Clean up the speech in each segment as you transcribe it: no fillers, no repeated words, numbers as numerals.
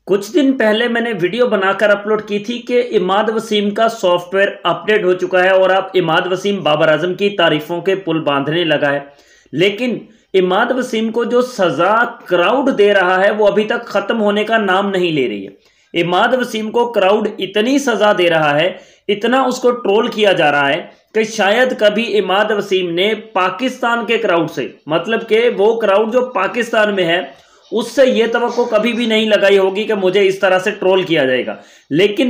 कुछ दिन पहले मैंने वीडियो बनाकर अपलोड की थी कि इमाद वसीम का सॉफ्टवेयर अपडेट हो चुका है और अब इमाद वसीम बाबर आजम की तारीफों के पुल बांधने लगा है। लेकिन इमाद वसीम को जो सजा क्राउड दे रहा है वो अभी तक खत्म होने का नाम नहीं ले रही है। इमाद वसीम को क्राउड इतनी सजा दे रहा है, इतना उसको ट्रोल किया जा रहा है कि शायद कभी इमाद वसीम ने पाकिस्तान के क्राउड से, मतलब कि वो क्राउड जो पाकिस्तान में है, उससे ये तवक्को कभी भी नहीं लगाई होगी कि मुझे इस तरह से ट्रोल किया जाएगा। लेकिन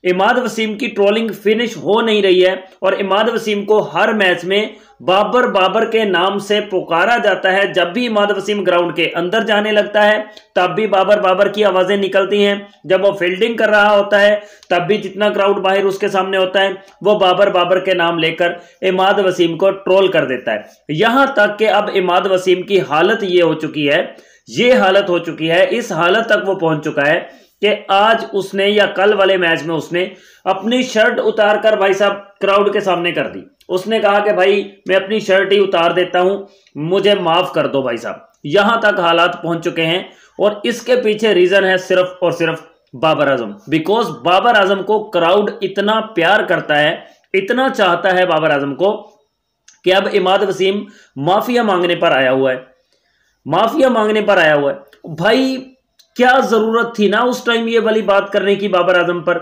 इमाद वसीम की ट्रोलिंग फिनिश हो नहीं रही है और इमाद वसीम को हर मैच में बाबर बाबर के नाम से पुकारा जाता है। जब भी इमाद वसीम ग्राउंड के अंदर जाने लगता है तब भी बाबर बाबर की आवाजें निकलती हैं। जब वो फील्डिंग कर रहा होता है तब भी जितना क्राउड बाहर उसके सामने होता है वो बाबर बाबर के नाम लेकर इमाद वसीम को ट्रोल कर देता है। यहां तक कि अब इमाद वसीम की हालत ये हो चुकी है, ये हालत हो चुकी है, इस हालत तक वो पहुंच चुका है कि आज उसने या कल वाले मैच में उसने अपनी शर्ट उतार कर भाई साहब क्राउड के सामने कर दी। उसने कहा कि भाई मैं अपनी शर्ट ही उतार देता हूं, मुझे माफ कर दो भाई साहब। यहां तक हालात पहुंच चुके हैं और इसके पीछे रीजन है सिर्फ और सिर्फ बाबर आजम। बिकॉज बाबर आजम को क्राउड इतना प्यार करता है, इतना चाहता है बाबर आजम को कि अब इमाद वसीम माफिया मांगने पर आया हुआ है, माफिया मांगने पर आया हुआ है। भाई क्या जरूरत थी ना उस टाइम ये वाली बात करने की बाबर आजम पर?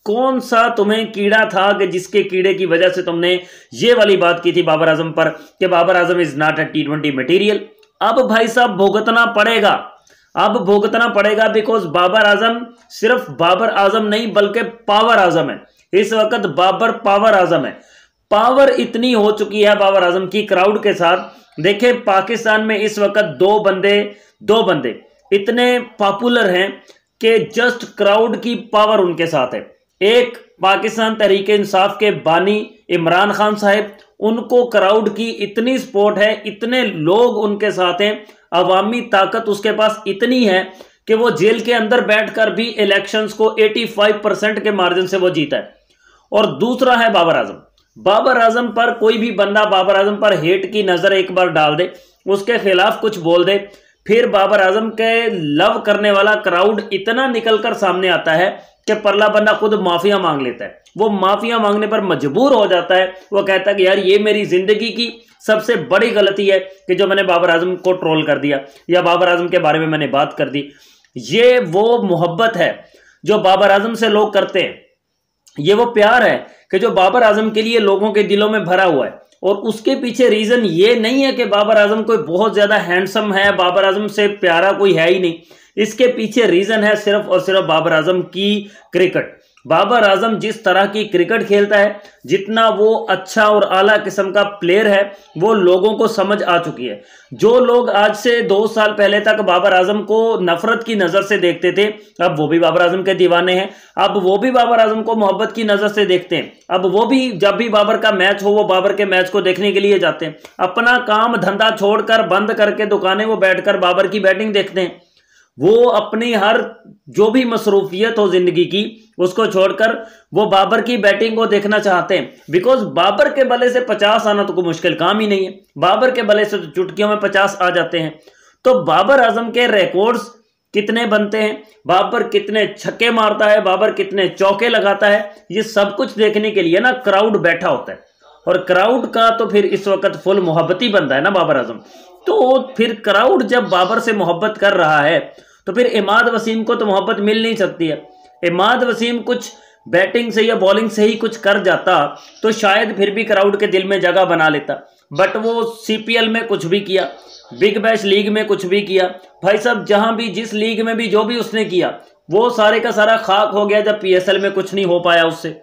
कौन सा तुम्हें कीड़ा था कि जिसके कीड़े की वजह से तुमने ये वाली बात की थी बाबर आजम पर कि Babar Azam is not a T20 material? अब भाई साहब भुगतना पड़ेगा, अब भुगतना पड़ेगा। बिकॉज बाबर आजम सिर्फ बाबर आजम नहीं बल्कि पावर आजम है। इस वक्त बाबर पावर आजम है। पावर इतनी हो चुकी है बाबर आजम की क्राउड के साथ। देखे पाकिस्तान में इस वक्त दो बंदे इतने पॉपुलर हैं कि जस्ट क्राउड की पावर उनके साथ है। एक पाकिस्तान तहरीके इंसाफ के बानी इमरान खान साहब, उनको क्राउड की इतनी सपोर्ट है, इतने लोग उनके साथ हैं, अवामी ताकत उसके पास इतनी है कि वो जेल के अंदर बैठकर भी इलेक्शंस को 85% के मार्जिन से वो जीता है। और दूसरा है बाबर आजम। बाबर आजम पर कोई भी बंदा बाबर आजम पर हेट की नजर एक बार डाल दे, उसके खिलाफ कुछ बोल दे, फिर बाबर आजम के लव करने वाला क्राउड इतना निकलकर सामने आता है कि परला बंदा खुद माफिया मांग लेता है। वो माफिया मांगने पर मजबूर हो जाता है। वो कहता है कि यार ये मेरी जिंदगी की सबसे बड़ी गलती है कि जो मैंने बाबर आजम को ट्रोल कर दिया या बाबर आजम के बारे में मैंने बात कर दी। ये वो मोहब्बत है जो बाबर आजम से लोग करते हैं, ये वो प्यार है कि जो बाबर आजम के लिए लोगों के दिलों में भरा हुआ है। और उसके पीछे रीजन ये नहीं है कि बाबर आजम कोई बहुत ज्यादा हैंडसम है, बाबर आजम से प्यारा कोई है ही नहीं। इसके पीछे रीजन है सिर्फ और सिर्फ बाबर आजम की क्रिकेट। बाबर आजम जिस तरह की क्रिकेट खेलता है, जितना वो अच्छा और आला किस्म का प्लेयर है, वो लोगों को समझ आ चुकी है। जो लोग आज से 2 साल पहले तक बाबर आजम को नफरत की नजर से देखते थे, अब वो भी बाबर आजम के दीवाने हैं। अब वो भी बाबर आजम को मोहब्बत की नजर से देखते हैं। अब वो भी जब भी बाबर का मैच हो वो बाबर के मैच को देखने के लिए जाते हैं। अपना काम धंधा छोड़कर बंद करके दुकानें वो बैठकर बाबर की बैटिंग देखते हैं। वो अपनी हर जो भी मसरूफियत हो जिंदगी की उसको छोड़कर वो बाबर की बैटिंग को देखना चाहते हैं। बिकॉज बाबर के बल्ले से 50 आना तो कोई मुश्किल काम ही नहीं है। बाबर के बल्ले से तो चुटकियों में 50 आ जाते हैं। तो बाबर आजम के रिकॉर्ड्स कितने बनते हैं, बाबर कितने छक्के मारता है, बाबर कितने चौके लगाता है, ये सब कुछ देखने के लिए ना क्राउड बैठा होता है। और क्राउड का तो फिर इस वक्त फुल मोहब्बती बनता है ना बाबर आजम। तो फिर क्राउड जब बाबर से मोहब्बत कर रहा है तो फिर इमाद वसीम को तो मोहब्बत मिल नहीं सकती है। इमाद वसीम कुछ बैटिंग से या बॉलिंग से ही कुछ कर जाता तो शायद फिर भी क्राउड के दिल में जगह बना लेता। बट वो CPL में कुछ भी किया, बिग बैश लीग में कुछ भी किया, भाई साहब जहां भी जिस लीग में भी जो भी उसने किया वो सारे का सारा खाक हो गया जब PSL में कुछ नहीं हो पाया उससे।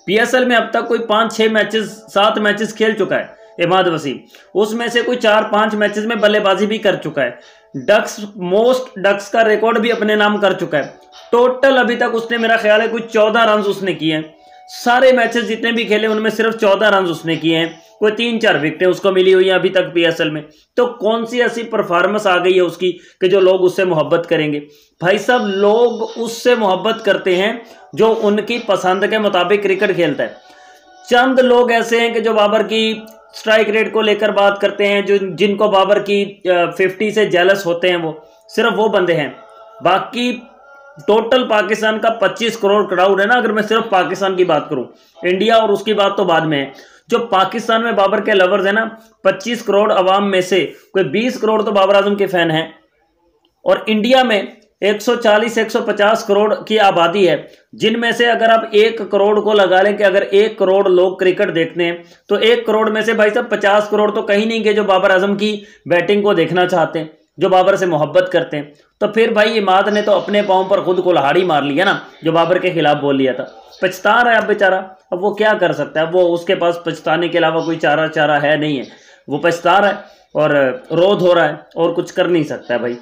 PSL में अब तक कोई 5-6 मैचेस 7 मैचेस खेल चुका है इमाद वसीम। उसमें से कोई 4-5 मैचेस में बल्लेबाजी भी कर चुका है। मोस्ट डक्स का रिकॉर्ड भी अपने नाम कर चुका है। टोटल अभी तक उसने, मेरा ख्याल है, कोई 14 रन उसने किए हैं। सारे मैचेस जितने भी खेले उनमें सिर्फ 14 रन उसने किए हैं। कोई 3-4 विकेटें उसको मिली हुई हैं अभी तक PSL में। तो कौन सी ऐसी परफॉर्मेंस आ गई है उसकी कि जो लोग उससे मोहब्बत करेंगे? भाई साहब लोग उससे मोहब्बत करते हैं जो उनकी पसंद के मुताबिक क्रिकेट खेलता है। चंद लोग ऐसे हैं कि जो बाबर की स्ट्राइक रेट को लेकर बात करते हैं, जो जिनको बाबर की 50 से जेलस होते हैं, वो सिर्फ वो बंदे हैं। बाकी टोटल पाकिस्तान का 25 करोड़ क्राउड है ना, अगर मैं सिर्फ पाकिस्तान की बात करूं, इंडिया और उसकी बात तो बाद में है। जो पाकिस्तान में बाबर के लवर्स है ना, 25 करोड़ अवाम में से कोई 20 करोड़ तो बाबर आजम के फैन हैं। और इंडिया में 140-150 करोड़ की आबादी है, जिनमें से अगर आप 1 करोड़ को लगा लें कि अगर 1 करोड़ लोग क्रिकेट देखते हैं, तो 1 करोड़ में से भाई साहब 50 करोड़ तो कहीं नहीं गए जो बाबर आजम की बैटिंग को देखना चाहते हैं, जो बाबर से मोहब्बत करते हैं। तो फिर भाई इमाद ने तो अपने पाँव पर खुद कुल्हाड़ी मार लिया ना, जो बाबर के खिलाफ बोल लिया था। पछता रहा है अब बेचारा, अब वो क्या कर सकता है, वो उसके पास पछताने के अलावा कोई चारा है नहीं है, वो पछता रहा है और रोध हो रहा है और कुछ कर नहीं सकता है भाई।